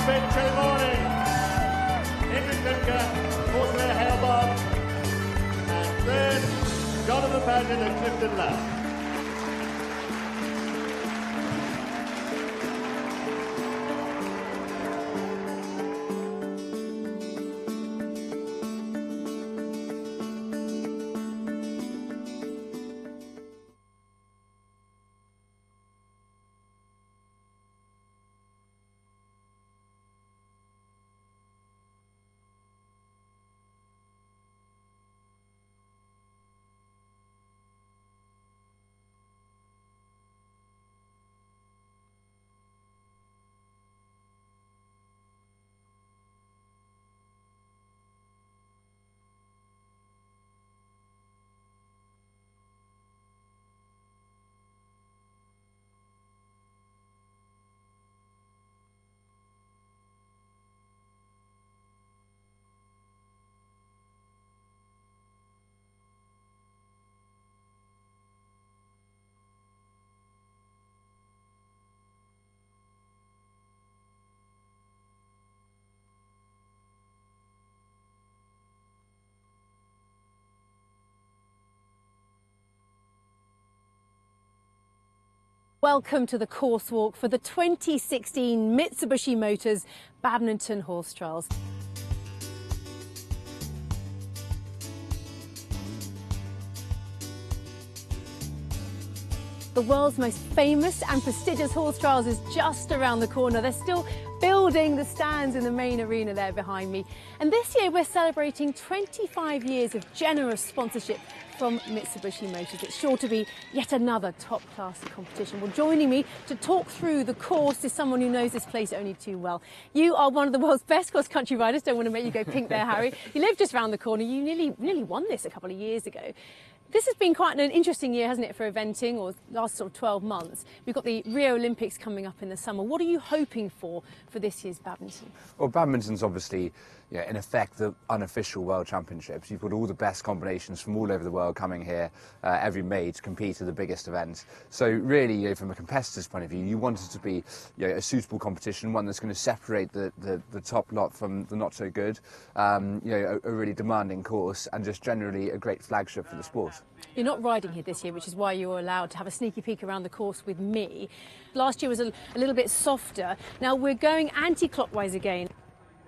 True Morning, Ingrid Dunker, Horsham Hale-Bob, and third, Jonathan Paget and Clifton Love. Welcome to the course walk for the 2016 Mitsubishi Motors Badminton Horse Trials. The world's most famous and prestigious horse trials is just around the corner. They're still building the stands in the main arena there behind me. And this year we're celebrating 25 years of generous sponsorship from Mitsubishi Motors. It's sure to be yet another top-class competition. Well, joining me to talk through the course is someone who knows this place only too well. You are one of the world's best cross-country riders. Don't want to make you go pink there, Harry. You live just around the corner. You nearly won this a couple of years ago. This has been quite an interesting year, hasn't it, for eventing, or last sort of 12 months. We've got the Rio Olympics coming up in the summer. What are you hoping for this year's badminton? Well, badminton's obviously, in effect, the unofficial World Championships. You've got all the best combinations from all over the world coming here every May to compete at the biggest event. So really, from a competitor's point of view, you want it to be a suitable competition, one that's going to separate the top lot from the not so good, a really demanding course, and just generally a great flagship for the sport. You're not riding here this year, which is why you were allowed to have a sneaky peek around the course with me. Last year was a little bit softer. Now we're going anti-clockwise again.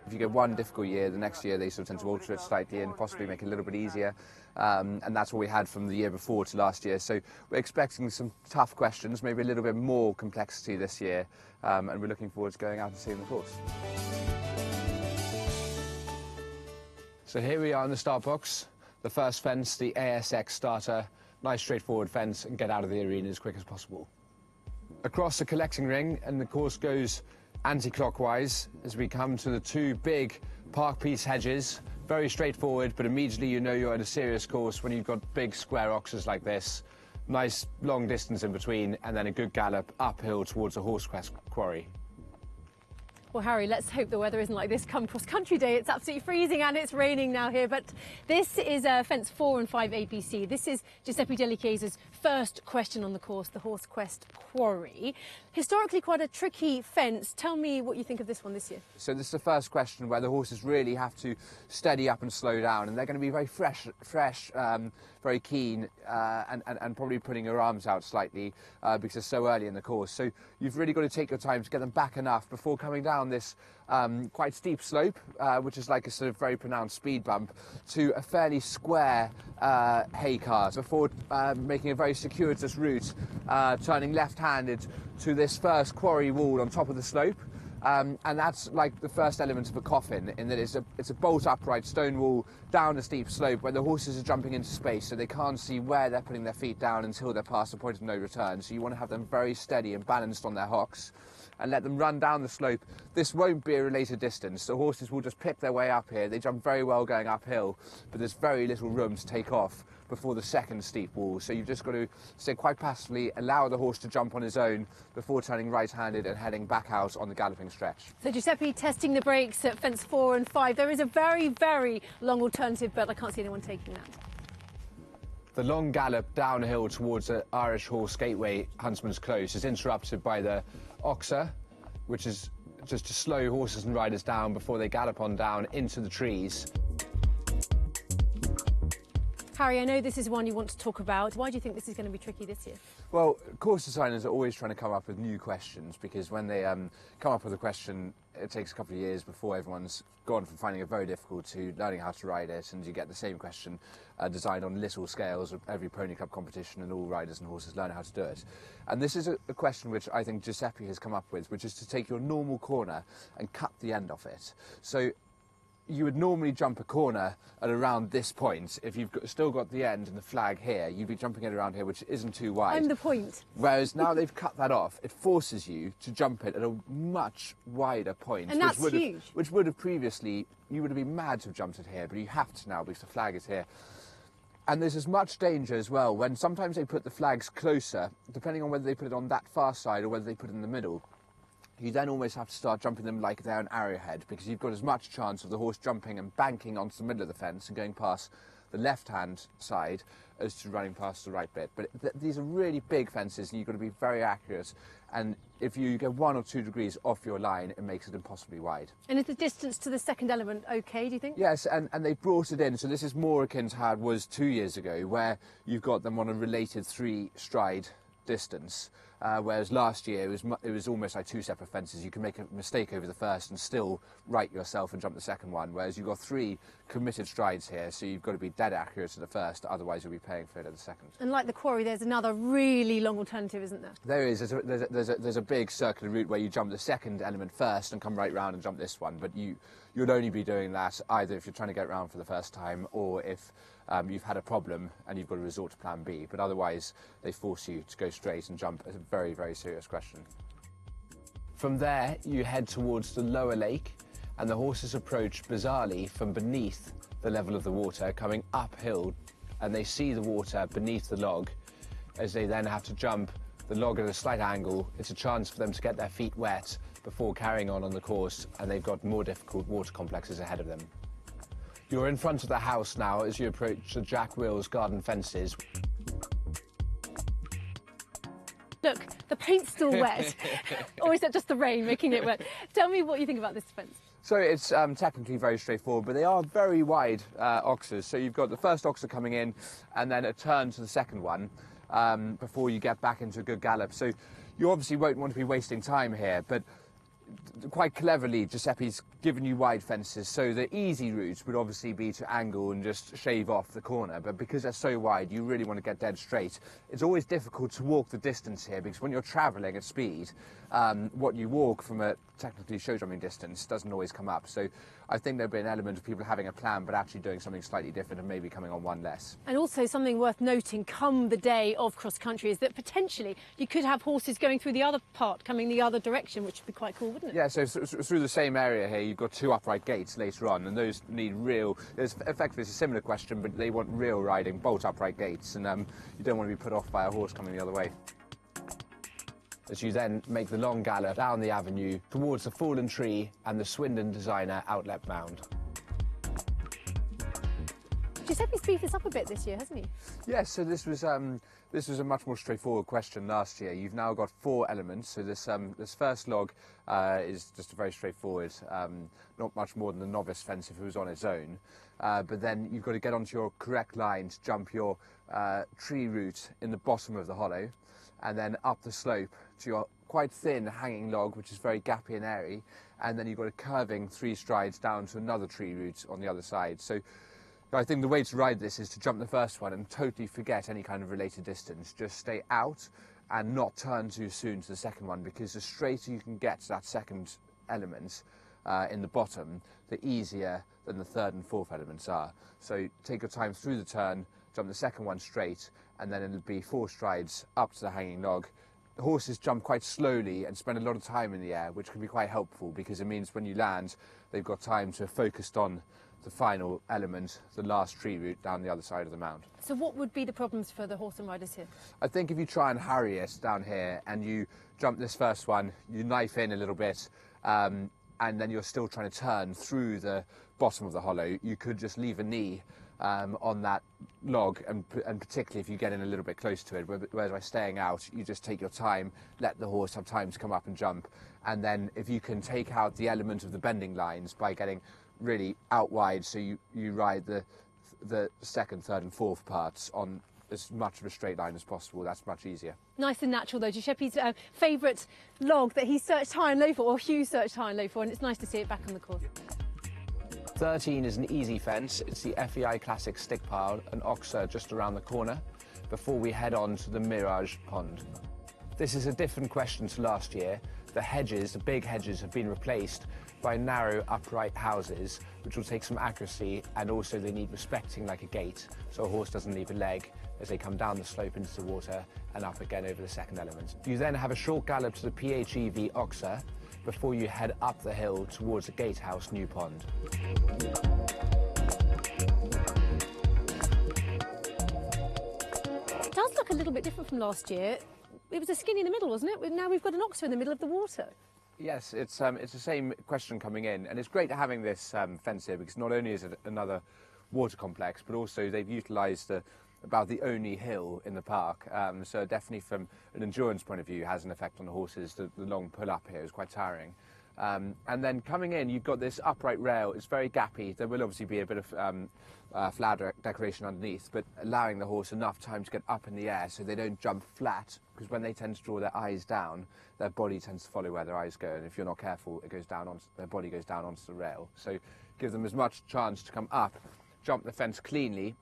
If you get one difficult year, the next year they sort of tend to alter it slightly and possibly make it a little bit easier. And that's what we had from the year before to last year. So we're expecting some tough questions, maybe a little bit more complexity this year. And we're looking forward to going out and seeing the course. So here we are in the start box. The first fence, the ASX starter. Nice straightforward fence, and get out of the arena as quick as possible. Across the collecting ring, and the course goes anti-clockwise as we come to the two big park piece hedges. Very straightforward, but immediately you know you're at a serious course when you've got big square oxes like this. Nice long distance in between, and then a good gallop uphill towards the Horsham Quarry. Well, Harry, let's hope the weather isn't like this come cross-country day. It's absolutely freezing and it's raining now here. But this is fence 4 and 5 ABC. This is Giuseppe Delichiese's first question on the course, the Horse Quest Quarry. Historically quite a tricky fence. Tell me what you think of this one this year. So this is the first question where the horses really have to steady up and slow down, and they're going to be very fresh, very keen, and probably putting their arms out slightly because they're so early in the course. So you've really got to take your time to get them back enough before coming down this quite steep slope, which is like a sort of very pronounced speed bump, to a fairly square hay cart before making a very circuitous route, turning left-handed to this first quarry wall on top of the slope. And that's like the first element of a coffin, in that it's a bolt upright stone wall down a steep slope where the horses are jumping into space, so they can't see where they're putting their feet down until they're past the point of no return. So you want to have them very steady and balanced on their hocks and let them run down the slope. This won't be a related distance. The horses will just pick their way up here. They jump very well going uphill, but there's very little room to take off before the second steep wall. So you've just got to stay quite passively, allow the horse to jump on his own before turning right-handed and heading back out on the galloping stretch. So Giuseppe testing the brakes at fence 4 and 5. There is a very, very long alternative, but I can't see anyone taking that. The long gallop downhill towards the Irish Horse Gateway, Huntsman's Close, is interrupted by the Oxer, which is just to slow horses and riders down before they gallop on down into the trees. Harry, I know this is one you want to talk about. Why do you think this is going to be tricky this year? Well, course designers are always trying to come up with new questions, because when they come up with a question, it takes a couple of years before everyone's gone from finding it very difficult to learning how to ride it, and you get the same question designed on little scales of every pony club competition, and all riders and horses learn how to do it. And this is a question which I think Giuseppe has come up with, which is to take your normal corner and cut the end off it. So you would normally jump a corner at around this point. If you've still got the end and the flag here, you'd be jumping it around here, which isn't too wide. I'm the point. Whereas now they've cut that off, it forces you to jump it at a much wider point. And that's huge. Which would have previously, you would have been mad to have jumped it here, but you have to now because the flag is here. And there's as much danger as well when sometimes they put the flags closer, depending on whether they put it on that far side or whether they put it in the middle. You then almost have to start jumping them like they're an arrowhead, because you've got as much chance of the horse jumping and banking onto the middle of the fence and going past the left-hand side as to running past the right bit. But these are really big fences, and you've got to be very accurate. And if you go 1 or 2 degrees off your line, it makes it impossibly wide. And is the distance to the second element okay, do you think? Yes, and they brought it in. So this is more akin to how it was 2 years ago, where you've got them on a related 3-stride distance. Whereas last year it was almost like 2 separate fences. You can make a mistake over the first and still right yourself and jump the second one, whereas you've got 3 committed strides here, so you've got to be dead accurate at the first, otherwise you'll be paying for it at the second. And like the Quarry, there's another really long alternative, isn't there? There is. There's a big circular route where you jump the second element first and come right round and jump this one, but you'd only be doing that either if you're trying to get round for the first time, or if you've had a problem and you've got to resort to plan B, but otherwise they force you to go straight and jump. It's a very, very serious question. From there, you head towards the lower lake, and the horses approach bizarrely from beneath the level of the water, coming uphill, and they see the water beneath the log as they then have to jump the log at a slight angle. It's a chance for them to get their feet wet before carrying on the course, and they've got more difficult water complexes ahead of them. You're in front of the house now as you approach the Jack Wills garden fences. Look, the paint's still wet. Or is that just the rain making it wet? Tell me what you think about this fence. So it's technically very straightforward, but they are very wide oxers. So you've got the first oxer coming in and then a turn to the second one before you get back into a good gallop. So you obviously won't want to be wasting time here, but quite cleverly Giuseppe's given you wide fences, so the easy route would obviously be to angle and just shave off the corner, but because they're so wide you really want to get dead straight. It's always difficult to walk the distance here, because when you're travelling at speed, what you walk from a technically show jumping distance doesn't always come up. So I think there'll be an element of people having a plan but actually doing something slightly different and maybe coming on one less. And also something worth noting come the day of cross country is that potentially you could have horses going through the other part, coming the other direction, which would be quite cool, wouldn't it? Yeah, so through the same area here you've got 2 upright gates later on, and those need real, effectively it's a similar question, but they want real riding, bolt upright gates, and you don't want to be put off by a horse coming the other way. As you then make the long gallop down the avenue towards the fallen tree and the Swindon Designer outlet mound. Giuseppe's beefed this up a bit this year, hasn't he? Yes, so this was a much more straightforward question last year. You've now got 4 elements, so this first log is just a very straightforward, not much more than a novice fence if it was on its own. But then you've got to get onto your correct line to jump your tree route in the bottom of the hollow, and then up the slope to your quite thin hanging log, which is very gappy and airy, and then you've got a curving 3 strides down to another tree route on the other side. So I think the way to ride this is to jump the first one and totally forget any kind of related distance. Just stay out and not turn too soon to the second one, because the straighter you can get to that second element in the bottom, the easier than the third and fourth elements are. So take your time through the turn, jump the second one straight, and then it'll be 4 strides up to the hanging log. The horses jump quite slowly and spend a lot of time in the air, which can be quite helpful, because it means when you land, they've got time to focus on the final element, the last tree route down the other side of the mound. So what would be the problems for the horse and riders here? I think if you try and harry it down here and you jump this first one, you knife in a little bit, and then you're still trying to turn through the bottom of the hollow, you could just leave a knee on that log, and particularly if you get in a little bit close to it, whereas by staying out, you just take your time, let the horse have time to come up and jump, and then if you can take out the element of the bending lines by getting really out wide, so you ride the second, third and fourth parts on as much of a straight line as possible, that's much easier. Nice and natural though. Giuseppe's favourite log that he searched high and low for, or Hugh searched high and low for, and it's nice to see it back on the course. 13 is an easy fence. It's the FEI Classic stick pile and Oxer just around the corner before we head on to the Mirage Pond. This is a different question to last year. The hedges, the big hedges, have been replaced by narrow upright houses, which will take some accuracy, and also they need respecting like a gate, so a horse doesn't leave a leg as they come down the slope into the water and up again over the second element. You then have a short gallop to the PHEV Oxer before you head up the hill towards the gatehouse New Pond. It does look a little bit different from last year. It was a skinny in the middle, wasn't it? Now we've got an Oxer in the middle of the water. Yes, it's the same question coming in, and it's great having this fence here, because not only is it another water complex, but also they've utilised about the only hill in the park, so definitely from an endurance point of view has an effect on the horses. The long pull up here is quite tiring. And then coming in, you've got this upright rail. It's very gappy. There will obviously be a bit of flower decoration underneath, but allowing the horse enough time to get up in the air so they don't jump flat, because when they tend to draw their eyes down, their body tends to follow where their eyes go, and if you're not careful, it goes down their body goes down onto the rail. So give them as much chance to come up, jump the fence cleanly,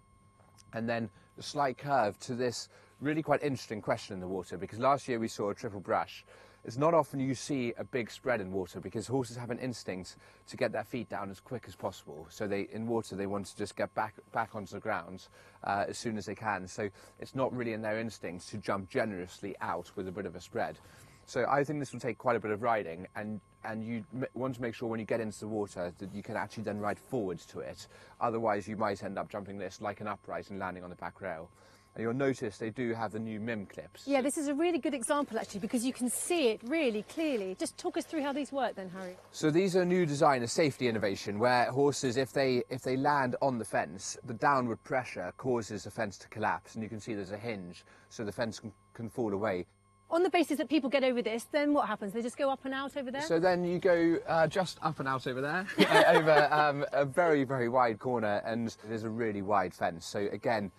and then a slight curve to this really quite interesting question in the water, because last year we saw a triple brush. It's not often you see a big spread in water, because horses have an instinct to get their feet down as quick as possible. So in water they want to just get back onto the ground as soon as they can. So it's not really in their instincts to jump generously out with a bit of a spread. So I think this will take quite a bit of riding, and you want to make sure when you get into the water that you can actually then ride forwards to it. Otherwise you might end up jumping this like an upright and landing on the back rail. And you'll notice they do have the new MIM clips. Yeah, this is a really good example actually, because you can see it really clearly. Just talk us through how these work then, Harry. So these are a new design, a safety innovation, where horses, if they land on the fence, the downward pressure causes the fence to collapse, and you can see there's a hinge, so the fence can fall away. On the basis that people get over this, then what happens? They just go up and out over there? So then you go just up and out over there, over a very, very wide corner, and there's a really wide fence. So again,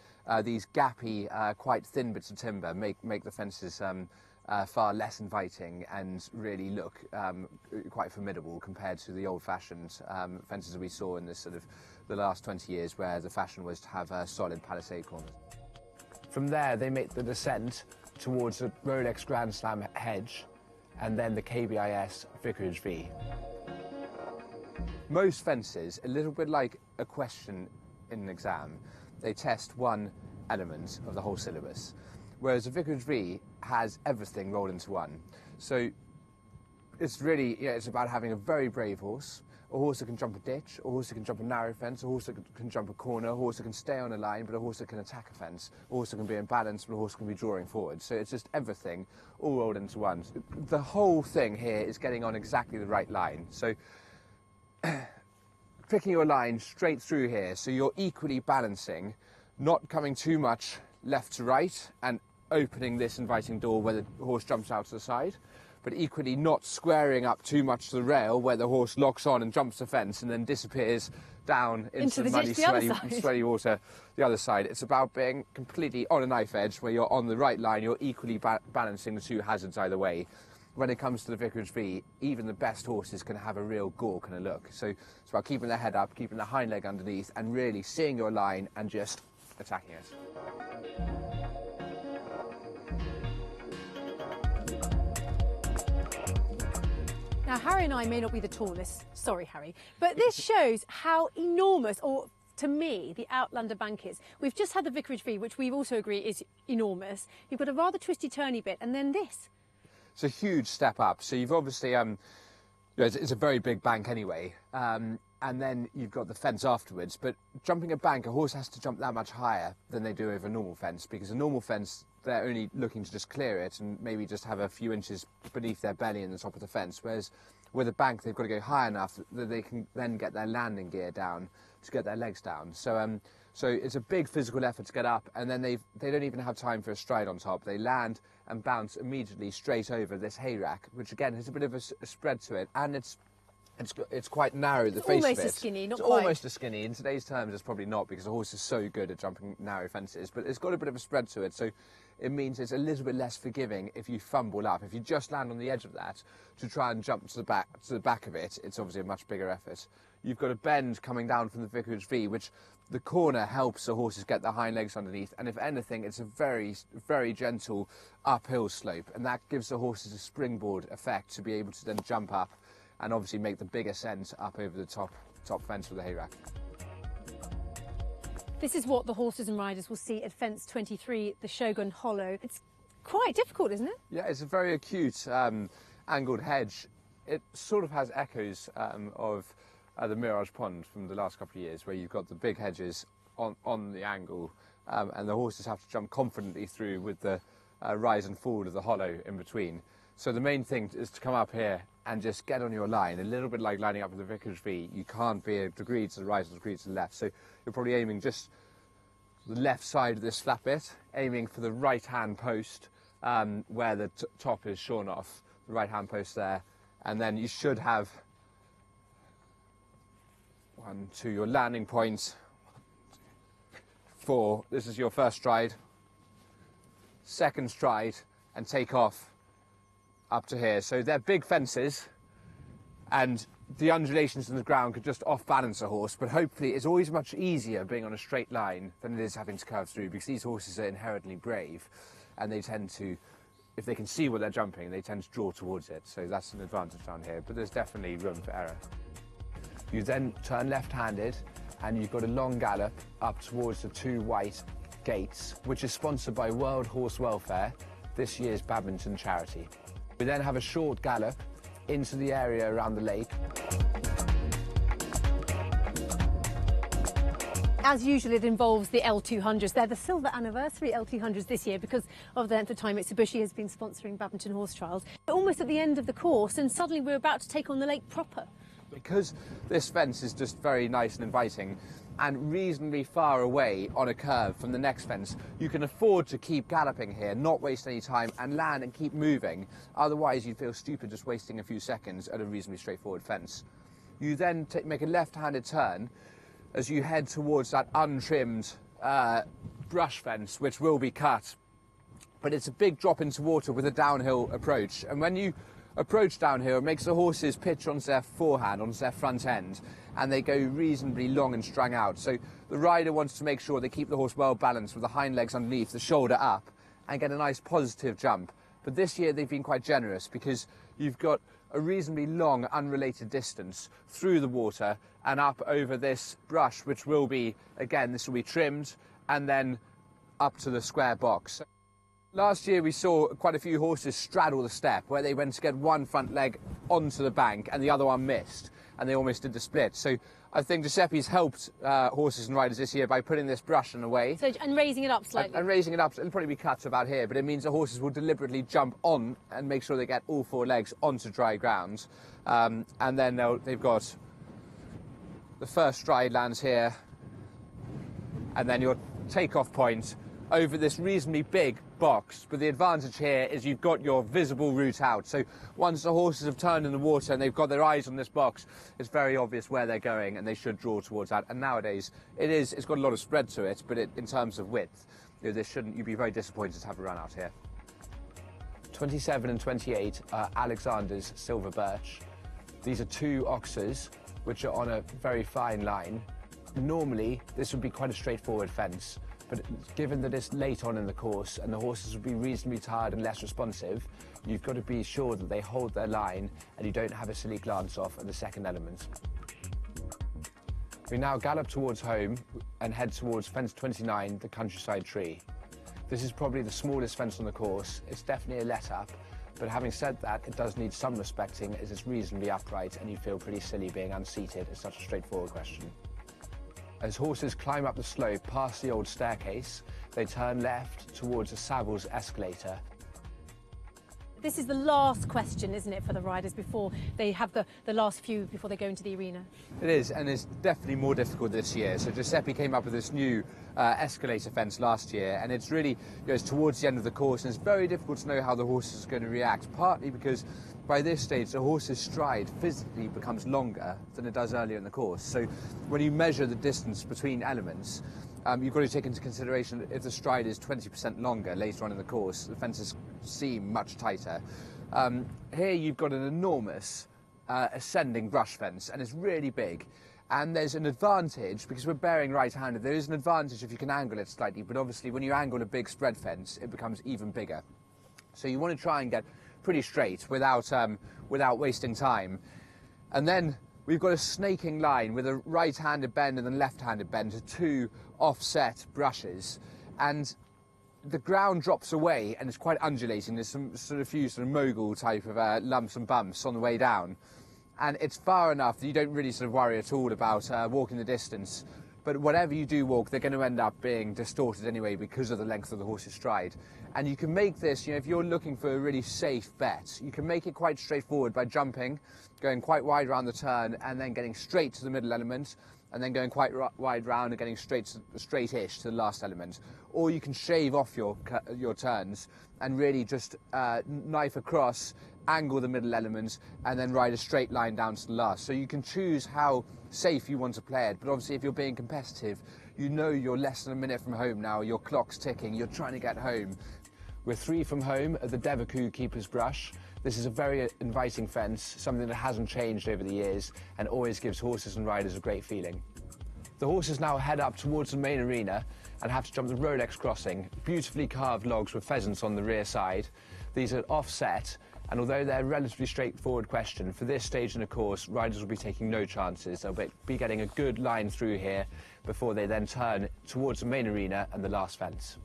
these gappy, quite thin bits of timber make the fences far less inviting and really look quite formidable compared to the old-fashioned fences that we saw in this sort of the last 20 years, where the fashion was to have solid palisade corners. From there, they make the descent towards the Rolex Grand Slam Hedge, and then the KBIS Vicarage V. Most fences, a little bit like a question in an exam, they test one element of the whole syllabus, whereas the Vicarage V has everything rolled into one. So it's really, it's about having a very brave horse, a horse that can jump a ditch, a horse that can jump a narrow fence, a horse that can jump a corner, a horse that can stay on a line, but a horse that can attack a fence, a horse that can be in balance, but a horse that can be drawing forward. So it's just everything all rolled into one. The whole thing here is getting on exactly the right line. So picking your line straight through here, so you're equally balancing, not coming too much left to right and opening this inviting door where the horse jumps out to the side, but equally not squaring up too much to the rail where the horse locks on and jumps the fence and then disappears down into the muddy, sweaty water the other side. It's about being completely on a knife edge where you're on the right line, you're equally balancing the two hazards either way. When it comes to the Vicarage V, even the best horses can have a real gore kind of look. So it's about keeping their head up, keeping the hind leg underneath, and really seeing your line and just attacking it. Now, Harry and I may not be the tallest, sorry Harry, but this shows how enormous, or to me, the Outlander bank is. We've just had the Vicarage V, which we also agree is enormous. You've got a rather twisty-turny bit, and then this. It's a huge step up. So you've obviously, it's a very big bank anyway, and then you've got the fence afterwards. But jumping a bank, a horse has to jump that much higher than they do over a normal fence, because a normal fence, they're only looking to just clear it and maybe just have a few inches beneath their belly in the top of the fence. Whereas with a bank, they've got to go high enough that they can then get their landing gear down to get their legs down. So So it's a big physical effort to get up, and then they don't even have time for a stride on top. They land and bounce immediately straight over this hay rack, which again has a bit of a spread to it, and it's quite narrow, the face of it. Almost a skinny, not it's quite. Almost a skinny. In today's terms, it's probably not, because the horse is so good at jumping narrow fences, but it's got a bit of a spread to it, so it means it's a little bit less forgiving if you fumble up. If you just land on the edge of that to try and jump to the back of it, it's obviously a much bigger effort. You've got a bend coming down from the Vicarage V, which the corner helps the horses get their hind legs underneath, and if anything, it's a very, very gentle uphill slope, and that gives the horses a springboard effect to be able to then jump up and obviously make the big ascent up over the top fence of the hay rack. This is what the horses and riders will see at fence 23, the Shogun Hollow. It's quite difficult, isn't it? Yeah, it's a very acute angled hedge. It sort of has echoes of the Mirage Pond from the last couple of years, where you've got the big hedges on the angle, and the horses have to jump confidently through with the rise and fall of the hollow in between. So the main thing is to come up here and just get on your line, a little bit like lining up with the Vicarage V. You can't be a degree to the right or a degree to the left, so you're probably aiming just the left side of this flat bit, aiming for the right-hand post where the top is shorn off, the right-hand post there, and then you should have 1, 2, your landing point, 4, this is your first stride, second stride, and take off up to here. So they're big fences, and the undulations in the ground could just off-balance a horse, but hopefully it's always much easier being on a straight line than it is having to curve through, because these horses are inherently brave, and they tend to, if they can see what they're jumping, they tend to draw towards it. So that's an advantage down here, but there's definitely room for error. You then turn left-handed, and you've got a long gallop up towards the 2 white gates, which is sponsored by World Horse Welfare, this year's Badminton charity. We then have a short gallop into the area around the lake. As usual, it involves the L200s. They're the silver anniversary L200s this year because of the length of time Mitsubishi has been sponsoring Badminton horse trials. We're almost at the end of the course, and suddenly we're about to take on the lake proper. Because this fence is just very nice and inviting and reasonably far away on a curve from the next fence, you can afford to keep galloping here, not waste any time, and land and keep moving. Otherwise, you'd feel stupid just wasting a few seconds at a reasonably straightforward fence. You then make a left-handed turn as you head towards that untrimmed brush fence, which will be cut. But it's a big drop into water with a downhill approach. And when you approach downhill, it makes the horses pitch onto their forehand, onto their front end, and they go reasonably long and strung out. So the rider wants to make sure they keep the horse well balanced with the hind legs underneath, the shoulder up, and get a nice positive jump. But this year they've been quite generous, because you've got a reasonably long unrelated distance through the water and up over this brush, which will be, again, this will be trimmed, and then up to the square box. Last year we saw quite a few horses straddle the step, where they went to get one front leg onto the bank and the other one missed, and they almost did the split. So I think Giuseppe's helped horses and riders this year by putting this brush in a way. So, and raising it up slightly. And raising it up, it'll probably be cut to about here, but it means the horses will deliberately jump on and make sure they get all 4 legs onto dry ground. And then they've got the first stride lands here, and then your takeoff point over this reasonably big box. But the advantage here is you've got your visible route out. So once the horses have turned in the water and they've got their eyes on this box, it's very obvious where they're going, and they should draw towards that. And nowadays it's got a lot of spread to it, but in terms of width, you'd be very disappointed to have a run out here. 27 and 28 are Alexander's Silver Birch. These are 2 oxers which are on a very fine line. Normally this would be quite a straightforward fence, but given that it's late on in the course and the horses will be reasonably tired and less responsive, you've got to be sure that they hold their line and you don't have a silly glance off at the second element. We now gallop towards home and head towards fence 29, the countryside tree. This is probably the smallest fence on the course. It's definitely a let-up, but having said that, it does need some respecting as it's reasonably upright, and you feel pretty silly being unseated. It's such a straightforward question. As horses climb up the slope past the old staircase, they turn left towards the Savills escalator. This is the last question, isn't it, for the riders before they have the last few before they go into the arena? It is, and it's definitely more difficult this year. So Giuseppe came up with this new escalator fence last year, and it's really goes towards the end of the course, and it's very difficult to know how the horse is going to react, partly because by this stage the horse's stride physically becomes longer than it does earlier in the course. So when you measure the distance between elements, you've got to take into consideration that if the stride is 20% longer later on in the course, the fences seem much tighter. Here you've got an enormous ascending brush fence, and it's really big. And there's an advantage, because we're bearing right-handed, there is an advantage if you can angle it slightly, but obviously when you angle a big spread fence, it becomes even bigger. So you want to try and get pretty straight without wasting time. And then we've got a snaking line with a right-handed bend and then left-handed bend to two offset brushes, and the ground drops away and it's quite undulating. There's some few mogul type of lumps and bumps on the way down, and it's far enough that you don't really worry at all about walking the distance. But whatever you do walk, they're going to end up being distorted anyway because of the length of the horse's stride. And you can make this, if you're looking for a really safe bet, you can make it quite straightforward by jumping, going quite wide around the turn, and then getting straight to the middle element, and then going quite wide round and getting straight-ish to the last element. Or you can shave off your turns and really just knife across, angle the middle element, and then ride a straight line down to the last. So you can choose how safe you want to play it, but obviously if you're being competitive, you know you're less than a minute from home now, your clock's ticking, you're trying to get home. We're 3 from home at the Devaku Keeper's Brush. This is a very inviting fence, something that hasn't changed over the years and always gives horses and riders a great feeling. The horses now head up towards the main arena and have to jump the Rolex Crossing, beautifully carved logs with pheasants on the rear side. These are offset, and although they're a relatively straightforward question, for this stage in the course, riders will be taking no chances. They'll be getting a good line through here before they then turn towards the main arena and the last fence.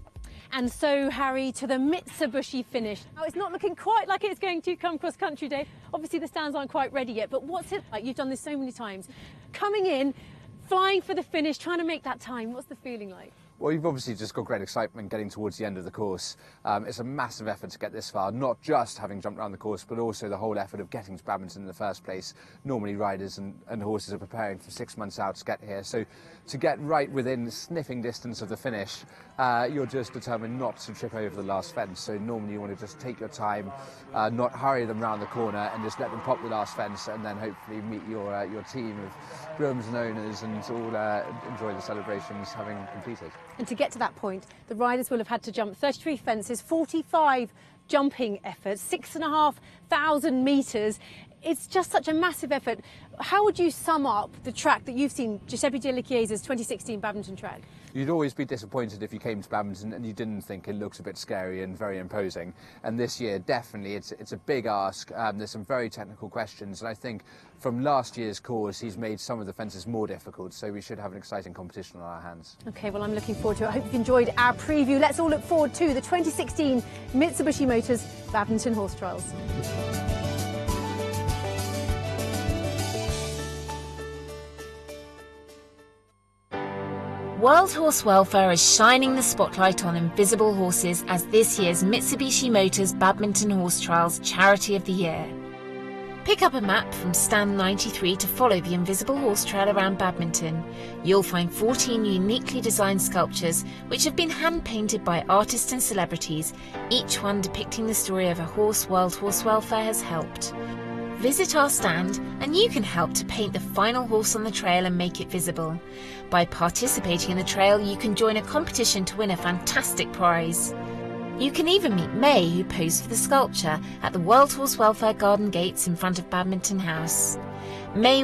And so, Harry, to the Mitsubishi finish. Now, it's not looking quite like it's going to come cross country day. Obviously, the stands aren't quite ready yet, but what's it like? You've done this so many times. Coming in, flying for the finish, trying to make that time. What's the feeling like? Well, you've obviously just got great excitement getting towards the end of the course. It's a massive effort to get this far, not just having jumped around the course, but also the whole effort of getting to Badminton in the first place. Normally riders and horses are preparing for 6 months out to get here, so to get right within sniffing distance of the finish, you're just determined not to trip over the last fence. So normally you want to just take your time, not hurry them round the corner, and just let them pop the last fence, and then hopefully meet your team of grooms and owners and all enjoy the celebrations having completed. And to get to that point, the riders will have had to jump 33 fences, 45 jumping efforts, 6,500 metres. It's just such a massive effort. How would you sum up the track that you've seen, Giuseppe Di Chiesa's 2016 Badminton track? You'd always be disappointed if you came to Badminton and you didn't think it looks a bit scary and very imposing. And this year, definitely, it's a big ask. There's some very technical questions, and I think from last year's course, he's made some of the fences more difficult, so we should have an exciting competition on our hands. OK, well, I'm looking forward to it. I hope you've enjoyed our preview. Let's all look forward to the 2016 Mitsubishi Motors Badminton Horse Trials. World Horse Welfare is shining the spotlight on invisible horses as this year's Mitsubishi Motors Badminton Horse Trials Charity of the Year. Pick up a map from stand 93 to follow the invisible horse trail around Badminton. You'll find 14 uniquely designed sculptures which have been hand-painted by artists and celebrities, each one depicting the story of a horse World Horse Welfare has helped. Visit our stand and you can help to paint the final horse on the trail and make it visible. By participating in the trail, you can join a competition to win a fantastic prize. You can even meet May, who posed for the sculpture, at the World Horse Welfare Garden Gates in front of Badminton House. May